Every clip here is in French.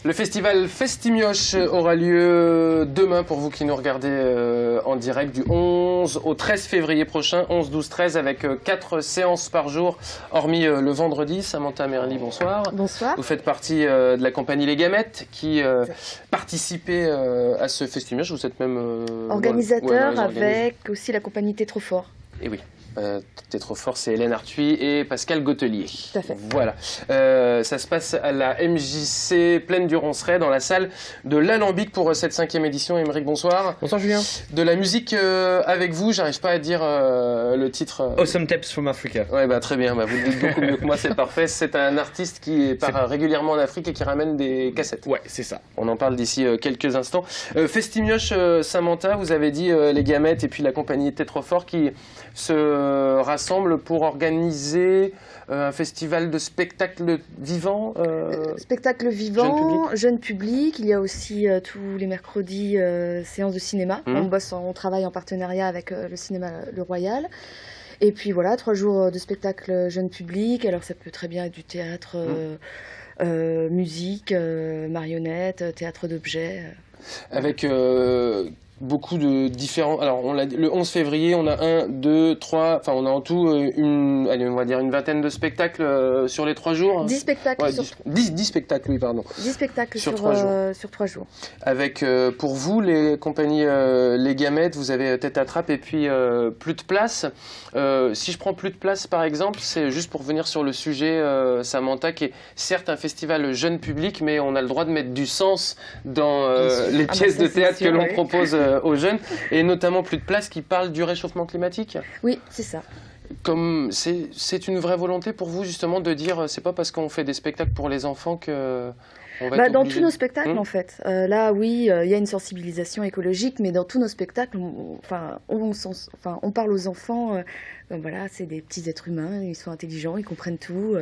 Le festival Festimioche aura lieu demain pour vous qui nous regardez en direct du 11 au 13 février prochain, 11, 12, 13 avec 4 séances par jour, hormis le vendredi. Samantha Merli, bonsoir. Bonsoir. Vous faites partie de la compagnie Les Gamettes qui participait à ce Festimioche. Vous êtes même organisateur avec aussi la compagnie T'es trop fort. Et oui. T'es trop fort, c'est Hélène Arthuis et Pascal Gautelier. Tout à fait. Voilà. Ça se passe à la MJC Plaine du Ronceret, dans la salle de l'Alambic pour cette 5e édition. Émeric, bonsoir. Bonsoir Julien. De la musique avec vous, j'arrive pas à dire le titre. Awesome Tapes from Africa. Ouais, très bien, vous le dites beaucoup mieux que moi, c'est parfait. C'est un artiste qui part régulièrement en Afrique et qui ramène des cassettes. Ouais, c'est ça. On en parle d'ici quelques instants. Festimioche, Samantha, vous avez dit les Gamettes et puis la compagnie T'es trop fort qui se rassemble pour organiser un festival de spectacles vivants. Spectacle vivant, jeune public. Il y a aussi tous les mercredis séances de cinéma. On travaille en partenariat avec le cinéma Le Royal. Et puis voilà, 3 jours de spectacle jeune public. Alors ça peut très bien être du théâtre, musique, marionnettes, théâtre d'objets. Avec beaucoup de différents. Alors, le 11 février, on a 1, 2, 3. Enfin, on a en tout allez, on va dire une vingtaine de spectacles sur les 3 jours. 10 spectacles. 10 spectacles, oui, pardon. 10 spectacles sur 3 jours. Avec, pour vous, les compagnies Les Gamettes, vous avez tête à trappe et puis plus de place. Si je prends plus de place, par exemple, c'est juste pour venir sur le sujet, Samantha, qui est certes un festival jeune public, mais on a le droit de mettre du sens dans les pièces de théâtre que l'on propose aux jeunes, et notamment plus de place qui parle du réchauffement climatique. Oui, c'est ça. Comme c'est une vraie volonté pour vous justement de dire c'est pas parce qu'on fait des spectacles pour les enfants que on va être dans obligé tous nos spectacles en fait. Là oui, il y a une sensibilisation écologique, mais dans tous nos spectacles, on parle aux enfants. Voilà, c'est des petits êtres humains, ils sont intelligents, ils comprennent tout.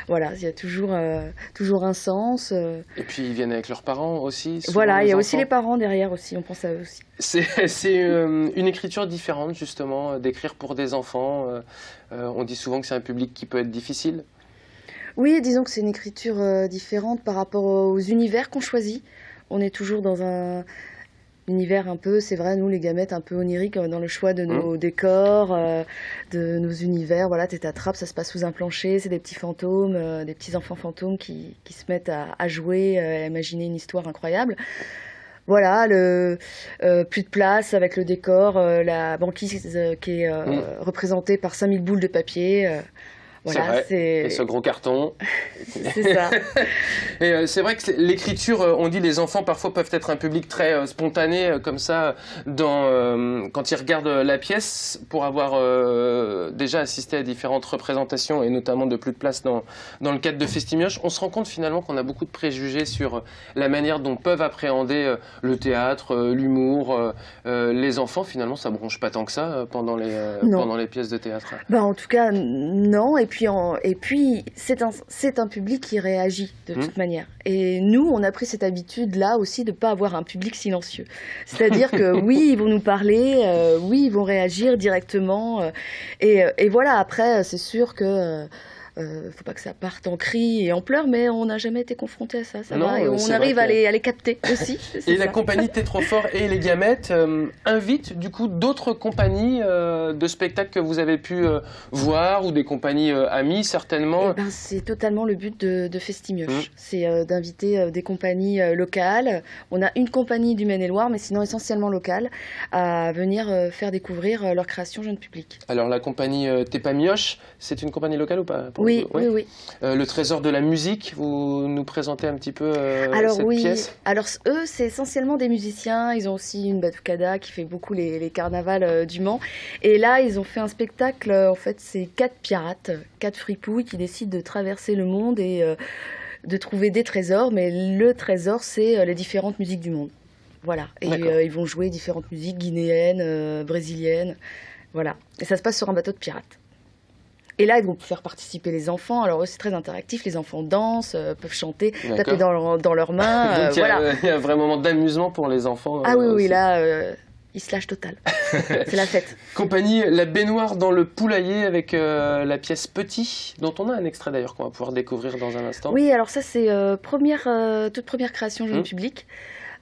Voilà, il y a toujours un sens. Et puis ils viennent avec leurs parents aussi. Voilà, il y a aussi les parents derrière aussi. On pense à eux aussi. C'est une écriture différente justement d'écrire pour des enfants. On dit souvent que c'est un public qui peut être difficile. Oui, disons que c'est une écriture différente par rapport aux univers qu'on choisit. On est toujours dans un univers un peu, c'est vrai, nous les Gamettes, un peu onirique dans le choix de nos décors, de nos univers. Voilà, T'es à trappe, ça se passe sous un plancher, c'est des petits fantômes, des petits enfants fantômes qui se mettent à jouer, à imaginer une histoire incroyable. Voilà, plus de place avec le décor, la banquise qui est représentée par 5000 boules de papier. Voilà, et ce gros carton. C'est ça. Et c'est vrai que l'écriture, on dit les enfants parfois peuvent être un public très spontané comme ça quand ils regardent la pièce, pour avoir déjà assisté à différentes représentations et notamment de plus de place dans le cadre de Festimioche. On se rend compte finalement qu'on a beaucoup de préjugés sur la manière dont peuvent appréhender le théâtre, l'humour. Les enfants finalement ça bronche pas tant que ça pendant les pièces de théâtre. En tout cas non. Et puis c'est un public qui réagit de toute manière. Et nous, on a pris cette habitude-là aussi de ne pas avoir un public silencieux. C'est-à-dire que oui, ils vont nous parler, oui, ils vont réagir directement. Et voilà, après, c'est sûr que... faut pas que ça parte en cris et en pleurs, mais on n'a jamais été confronté à ça. Va, et on arrive à les capter aussi. Et la compagnie T'es trop fort et les Gamettes invitent du coup d'autres compagnies de spectacles que vous avez pu voir, ou des compagnies amies certainement. C'est totalement le but de Festimioche. C'est d'inviter des compagnies locales. On a une compagnie du Maine-et-Loire, mais sinon essentiellement locale, à venir faire découvrir leur création jeune public. Alors la compagnie T'es pas mioche, c'est une compagnie locale ou pas? Oui. Le Trésor de la musique, vous nous présentez un petit peu cette pièce? Alors eux, c'est essentiellement des musiciens. Ils ont aussi une batucada qui fait beaucoup les carnavals du Mans. Et là, ils ont fait un spectacle, en fait, c'est 4 pirates, 4 fripouilles qui décident de traverser le monde et de trouver des trésors. Mais le trésor, c'est les différentes musiques du monde. Voilà. Et ils vont jouer différentes musiques guinéennes, brésiliennes. Voilà. Et ça se passe sur un bateau de pirates. Et là, ils vont faire participer les enfants. Alors, c'est très interactif. Les enfants dansent, peuvent chanter, taper dans leurs mains. Donc, il y a un vrai moment d'amusement pour les enfants. Oui, là, il se lâche total. C'est la fête. Compagnie La Baignoire dans le Poulailler avec la pièce Petit, dont on a un extrait d'ailleurs qu'on va pouvoir découvrir dans un instant. Oui, alors ça c'est toute première création jeune public,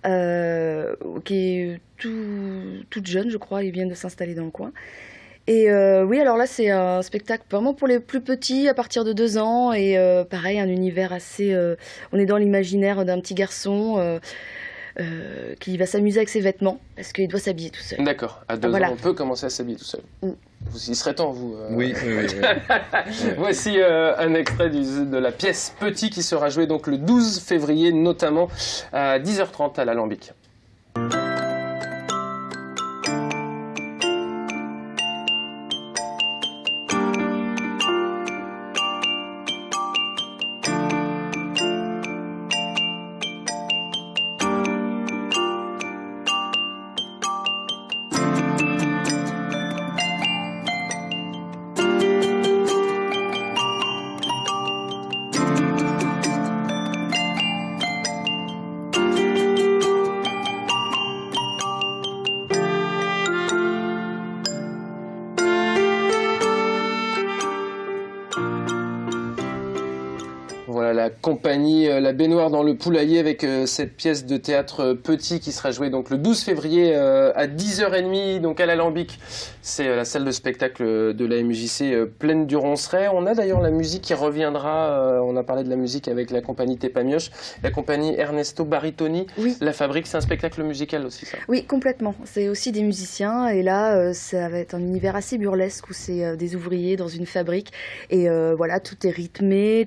qui est toute jeune, je crois, ils viennent de s'installer dans le coin. Et oui, alors là c'est un spectacle vraiment pour les plus petits, à partir de 2 ans, et pareil, un univers assez... on est dans l'imaginaire d'un petit garçon... qui va s'amuser avec ses vêtements parce qu'il doit s'habiller tout seul. D'accord, à 2 ans on peut commencer à s'habiller tout seul. Il serait temps, vous. Oui. Voici un extrait de la pièce Petit qui sera jouée donc le 12 février, notamment à 10h30 à l'Alambic. Voilà la compagnie La Baignoire dans le Poulailler avec cette pièce de théâtre Petit qui sera jouée donc le 12 février à 10h30 donc à l'Alambic. C'est la salle de spectacle de la MJC Plaine du Ronceret. On a d'ailleurs la musique qui reviendra, on a parlé de la musique avec la compagnie Tepamioche, la compagnie Ernesto Baritoni. Oui. La Fabrique, c'est un spectacle musical aussi, ça? Oui, complètement. C'est aussi des musiciens et là ça va être un univers assez burlesque où c'est des ouvriers dans une fabrique et voilà, tout est rythmé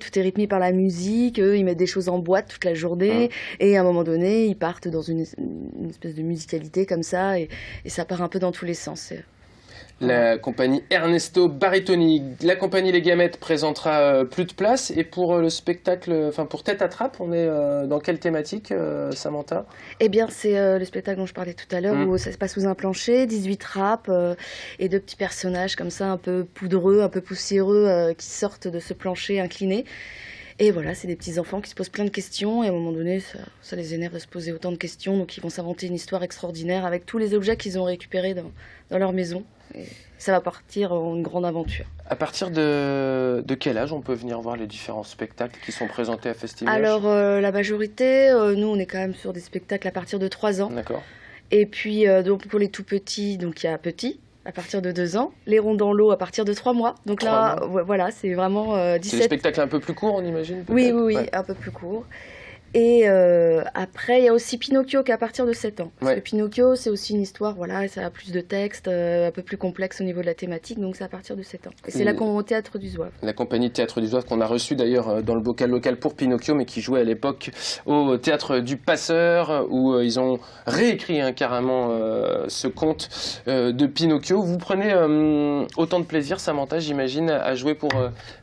par la musique, eux ils mettent des choses en boîte toute la journée et à un moment donné ils partent dans une espèce de musicalité comme ça et ça part un peu dans tous les sens. La compagnie Ernesto Baritoni. La compagnie Les Gamètes présentera plus de place. Et pour le spectacle, enfin pour Tête à Trappe, on est dans quelle thématique, Samantha? Eh bien, c'est le spectacle dont je parlais tout à l'heure, où ça se passe sous un plancher, 18 trappes et 2 petits personnages comme ça, un peu poudreux, un peu poussiéreux, qui sortent de ce plancher incliné. Et voilà, c'est des petits enfants qui se posent plein de questions et à un moment donné, ça les énerve de se poser autant de questions. Donc ils vont s'inventer une histoire extraordinaire avec tous les objets qu'ils ont récupérés dans leur maison. Et ça va partir en une grande aventure. À partir de quel âge on peut venir voir les différents spectacles qui sont présentés à Festimioche? Alors la majorité, nous on est quand même sur des spectacles à partir de 3 ans. D'accord. Et puis donc pour les tout petits, donc il y a Petit à partir de 2 ans, Les Ronds dans l'eau à partir de 3 mois. Donc là, voilà, c'est vraiment 17... C'est des spectacles un peu plus courts, on imagine? Oui, ouais. Un peu plus court. Et après, il y a aussi Pinocchio qui est à partir de 7 ans. Parce que Pinocchio, c'est aussi une histoire, voilà, ça a plus de texte, un peu plus complexe au niveau de la thématique, donc c'est à partir de 7 ans. Et c'est là qu'on va au Théâtre du Zouave. La compagnie Théâtre du Zouave qu'on a reçue d'ailleurs dans le bocal local pour Pinocchio, mais qui jouait à l'époque au Théâtre du Passeur, où ils ont réécrit carrément ce conte de Pinocchio. Vous prenez autant de plaisir, Samantha, j'imagine, à jouer pour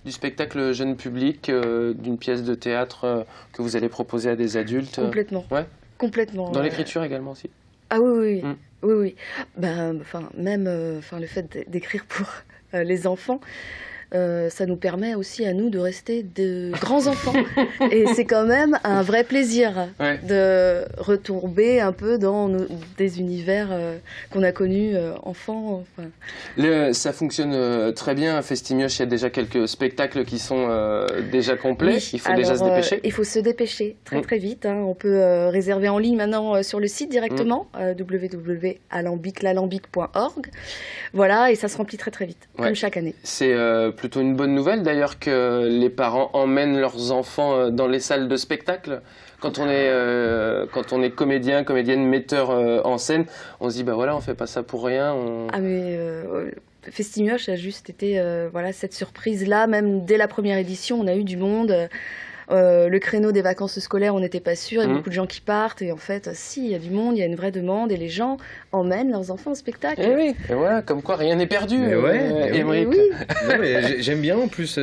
du spectacle jeune public, d'une pièce de théâtre que vous allez proposer à des adultes? Complètement. Ouais. Complètement. Dans l'écriture également aussi? Ah oui. Oui. Même le fait d'écrire pour les enfants, ça nous permet aussi à nous de rester de grands enfants. Et c'est quand même un vrai plaisir de retomber un peu dans des univers qu'on a connus enfants. Ça fonctionne très bien à Festimioche. Il y a déjà quelques spectacles qui sont déjà complets. Oui, il faut déjà se dépêcher. Il faut se dépêcher très vite. On peut réserver en ligne maintenant sur le site directement, www.alambiclalambic.org. Voilà, et ça se remplit très vite, comme chaque année. C'est plutôt une bonne nouvelle d'ailleurs que les parents emmènent leurs enfants dans les salles de spectacle. Quand on est comédien, comédienne, metteur en scène, on se dit bah voilà, on fait pas ça pour rien. Ah mais Festimioche a juste été cette surprise là, même dès la première édition, on a eu du monde. Le créneau des vacances scolaires, on n'était pas sûr, il y a beaucoup de gens qui partent, et en fait, si, il y a du monde, il y a une vraie demande, et les gens emmènent leurs enfants au spectacle. Et oui, et voilà, comme quoi rien n'est perdu, Émeric. Oui. Non, mais j'aime bien, en plus,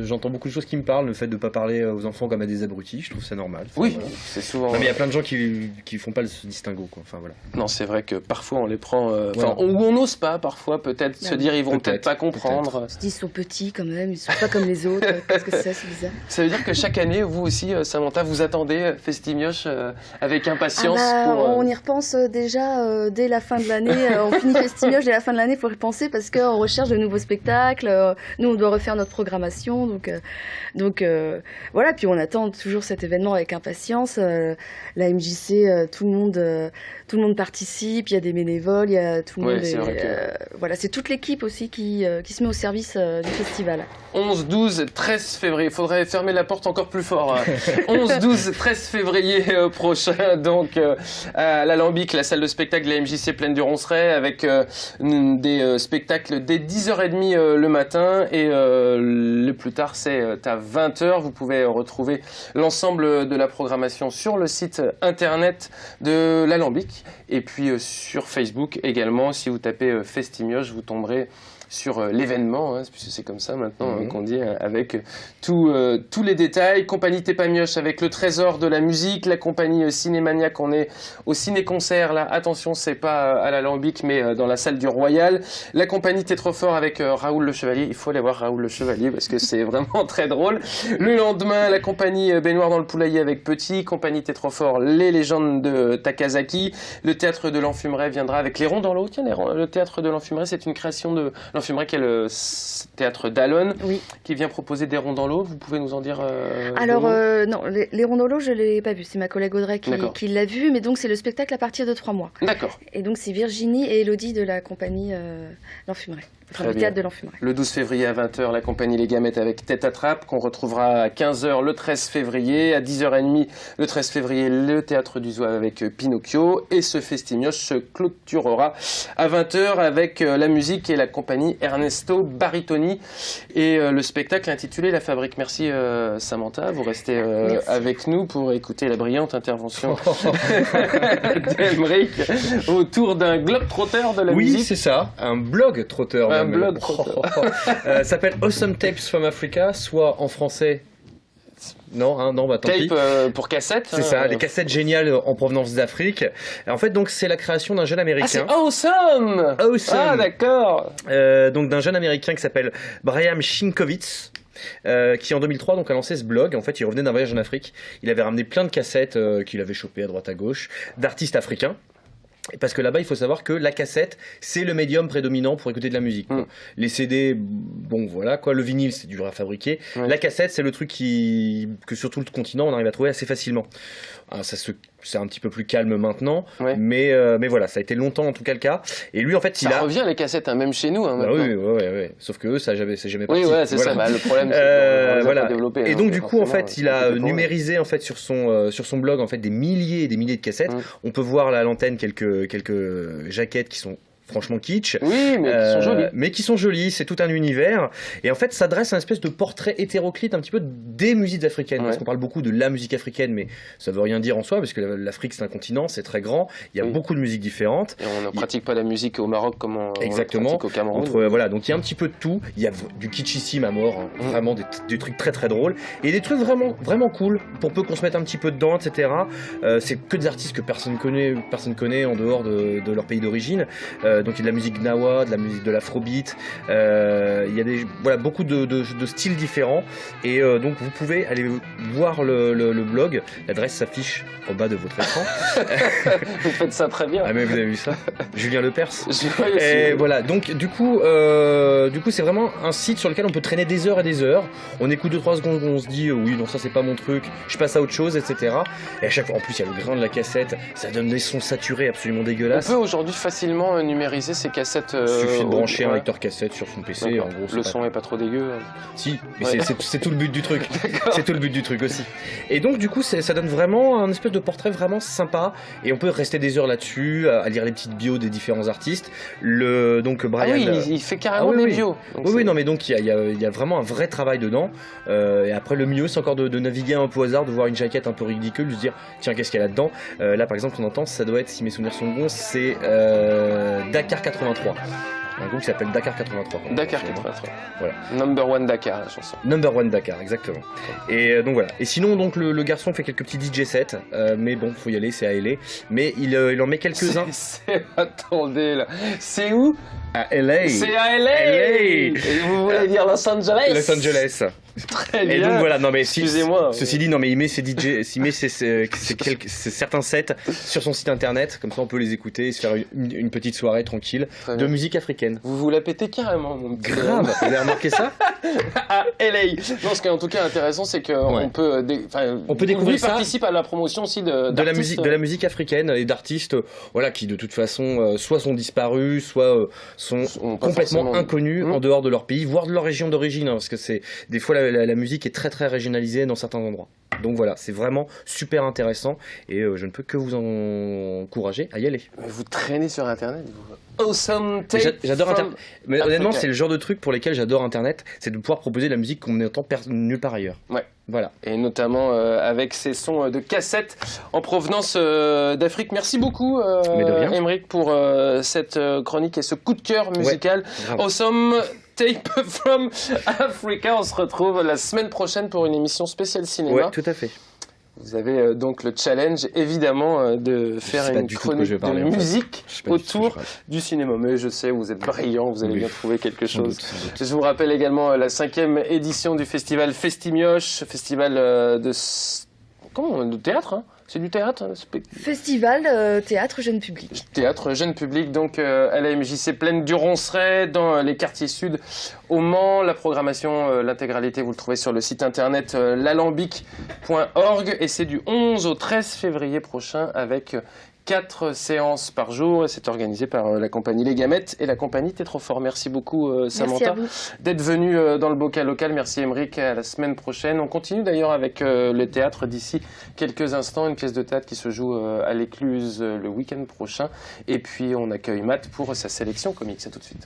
j'entends beaucoup de choses qui me parlent, le fait de ne pas parler aux enfants comme à des abrutis, je trouve ça normal. C'est souvent... Non, mais il y a plein de gens qui font pas ce distinguo, quoi. Enfin, voilà. Non, c'est vrai que parfois on les prend... ou on n'ose pas, parfois, peut-être se dire, ils vont peut-être pas comprendre. On se dit, ils sont petits quand même, ils sont pas comme les autres, qu'est-ce que c'est bizarre. Ça veut dire que chaque année, année, vous aussi, Samantha, vous attendez Festimioche avec impatience On y repense déjà dès la fin de l'année. On finit Festimioche dès la fin de l'année, il faut y repenser parce qu'on recherche de nouveaux spectacles. Nous, on doit refaire notre programmation. Donc voilà, puis on attend toujours cet événement avec impatience. La MJC, tout le monde participe, il y a des bénévoles, il y a tout le monde. Voilà, c'est toute l'équipe aussi qui se met au service du festival. 11, 12, 13 février. Il faudrait fermer la porte encore plus fort. 11, 12, 13 février prochain, donc à l'Alambic, la salle de spectacle de la MJC Plaine du Ronceret, avec des spectacles dès 10h30 le matin et le plus tard c'est à 20h. Vous pouvez retrouver l'ensemble de la programmation sur le site internet de l'Alambic et puis sur Facebook également. Si vous tapez Festimioche, vous tomberez sur l'événement, puisque c'est comme ça maintenant qu'on dit, avec tous les détails. Compagnie Tépamioche avec le trésor de la musique, la compagnie Cinémaniac, on est au ciné-concert, là, attention, c'est pas à l'Alambic, mais dans la salle du Royal. La compagnie T'es trop fort avec Raoul Le Chevalier, il faut aller voir Raoul Le Chevalier, parce que c'est vraiment très drôle. Le lendemain, la compagnie Baignoire dans le Poulailler avec Petit, compagnie T'es trop fort, les légendes de Takazaki. Le théâtre de l'Enfumeray viendra avec Les Ronds dans l'eau. Tiens, le théâtre de l'Enfumeray, c'est une création de l'Enfumeray, qui est le théâtre d'Alonne, qui vient proposer des ronds dans l'eau. Vous pouvez nous en dire Alors, non, les ronds dans l'eau, je ne l'ai pas vu. C'est ma collègue Audrey qui l'a vu, mais donc c'est le spectacle à partir de 3 mois. D'accord. Et donc c'est Virginie et Elodie de la compagnie l'Enfumeray. Enfin, le théâtre de l'Enfumeray. Le 12 février à 20h, la compagnie Les Gamètes avec Tête à Trappe, qu'on retrouvera à 15h le 13 février. À 10h30, le 13 février, le théâtre du Zouave avec Pinocchio. Et ce Festimioche se clôturera à 20h avec la musique et la compagnie Ernesto Baritoni. Et le spectacle intitulé La Fabrique. Merci Samantha, vous restez avec nous pour écouter la brillante intervention d'Aymeric autour d'un globe-trotteur de la musique. Oui, c'est ça, un blog-trotteur. Un blog ça s'appelle Awesome Tapes from Africa, soit en français. Non, bah tant pis. Tape pour cassette. C'est ça, les cassettes géniales en provenance d'Afrique. En fait, donc c'est la création d'un jeune américain. Ah, c'est awesome. Ah, d'accord. Donc d'un jeune américain qui s'appelle Brian Shinkovitz. Qui en 2003 donc a lancé ce blog. En fait, il revenait d'un voyage en Afrique. Il avait ramené plein de cassettes qu'il avait chopées à droite à gauche d'artistes africains. Parce que là-bas, il faut savoir que la cassette, c'est le médium prédominant pour écouter de la musique. Les CD, bon voilà quoi, le vinyle, c'est dur à fabriquer. La cassette, c'est le truc que sur tout le continent, on arrive à trouver assez facilement. Alors, c'est un petit peu plus calme maintenant, mais voilà, ça a été longtemps en tout cas le cas. Et lui, en fait, ça revient les cassettes, même chez nous. Oui. Sauf que eux, c'est jamais parti. Oui, c'est ça. Le problème, c'est qu'on voilà. pas développé. Et donc du coup, en fait, il a numérisé en fait sur son blog en fait des milliers et des milliers de cassettes. On peut voir là à l'antenne quelques jaquettes qui sont franchement kitsch, oui, mais qui sont jolies. Mais qui sont jolies, c'est tout un univers. Et en fait, ça dresse un espèce de portrait hétéroclite un petit peu des musiques africaines. Parce qu'on parle beaucoup de la musique africaine, mais ça veut rien dire en soi, parce que l'Afrique, c'est un continent, c'est très grand, il y a beaucoup de musiques différentes. Et on ne pratique pas la musique au Maroc comme on Exactement. pratique au Cameroun. Voilà, donc il y a un petit peu de tout. Il y a du kitschissime à mort, vraiment des trucs très très drôles, et des trucs vraiment, vraiment cool, pour peu qu'on se mette un petit peu dedans, etc. C'est que des artistes que personne connaît en dehors de leur pays d'origine. Donc il y a de la musique gnawa, de la musique de l'afrobeat, il y a beaucoup de styles différents, et donc vous pouvez aller voir le blog, l'adresse s'affiche au bas de votre écran. Vous faites ça très bien. Ah mais vous avez vu ça, Julien Lepers. Et voilà, donc du coup c'est vraiment un site sur lequel on peut traîner des heures et des heures. On écoute 2-3 secondes, on se dit oui non ça c'est pas mon truc, je passe à autre chose, etc. Et à chaque fois, en plus il y a le grain de la cassette, ça donne des sons saturés absolument dégueulasses. On peut aujourd'hui facilement numériser ces cassettes. Il suffit de brancher un lecteur cassette sur son PC. En gros, le son est pas trop dégueu. Si, mais c'est tout le but du truc. C'est tout le but du truc aussi. Et donc du coup, ça donne vraiment un espèce de portrait vraiment sympa. Et on peut rester des heures là-dessus à lire les petites bios des différents artistes. Donc Brian. Il fait carrément des bios. Oui, non, mais donc il y a vraiment un vrai travail dedans. Et après, le mieux, c'est encore de naviguer un peu au hasard, de voir une jaquette un peu ridicule, de se dire tiens, qu'est-ce qu'il y a là-dedans. Là, par exemple, on entend, ça doit être, si mes souvenirs sont bons, c'est Dakar 83. Un groupe qui s'appelle Dakar 83. Dakar 83. Voilà. Number One Dakar, la chanson. Number One Dakar, exactement. Et donc voilà. Et sinon, donc le garçon fait quelques petits DJ sets, mais bon, faut y aller, c'est à LA. Mais il en met quelques-uns. Attendez là. C'est où? À LA. C'est à LA. Et vous voulez j'allais dire Los Angeles. Los Angeles. Très bien. Et donc voilà, non mais Excusez-moi. Ceci dit, non mais il met ses DJ, il met certains sets sur son site internet, comme ça on peut les écouter et se faire une petite soirée tranquille Très de bien. musique africaine. Vous la pétez carrément, mon petit. Grave, vous avez remarqué ça? À LA. Non, ce qui est en tout cas intéressant, c'est qu'on Ouais. peut, On peut découvrir ça. participe à la promotion aussi De la musique africaine et d'artistes voilà, qui de toute façon soit sont disparus, soit sont Sont pas complètement forcément- inconnus Mmh. en dehors de leur pays, voire de leur région d'origine, hein, parce que c'est des fois la musique est très très régionalisée dans certains endroits. Donc voilà, c'est vraiment super intéressant et je ne peux que vous encourager à y aller. Mais vous traînez sur Internet, vous. Awesome Mais tape J'adore from Internet. Mais honnêtement, Africa. c'est le genre de truc pour lesquels j'adore Internet, c'est de pouvoir proposer de la musique qu'on n'entend nulle part ailleurs. Ouais. Voilà. Et notamment avec ces sons de cassettes en provenance d'Afrique. Merci beaucoup, Mais de rien. Aymeric, pour cette chronique et ce coup de cœur musical. grave. Awesome Tape from Africa. On se retrouve la semaine prochaine pour une émission spéciale cinéma. Ouais, tout à fait. Vous avez donc le challenge, évidemment, de faire sais pas une du tout de quoi chronique je vais parler, de en fait. musique Je sais pas du tout ce que je autour raconte. du cinéma. Mais je sais, vous êtes brillant, vous allez Oui. bien trouver quelque Sans chose. doute, sans doute. Je vous rappelle également la 5e édition du festival Festimioche, festival de théâtre, hein. C'est du théâtre, hein, Festival théâtre jeune public. théâtre jeune public, donc à la MJC Plaine du Ronceret, dans les quartiers sud au Mans. La programmation, l'intégralité, vous le trouvez sur le site internet l'alambic.org et c'est du 11 au 13 février prochain avec 4 séances par jour et c'est organisé par la compagnie Les Gamettes et la compagnie T'es trop fort. Merci beaucoup Merci Samantha à vous. d'être venu dans le bocal local. Merci Aymeric, à la semaine prochaine. On continue d'ailleurs avec le théâtre d'ici quelques instants, une pièce de théâtre qui se joue à l'Écluse le week-end prochain. Et puis on accueille Matt pour sa sélection comics. À tout de suite.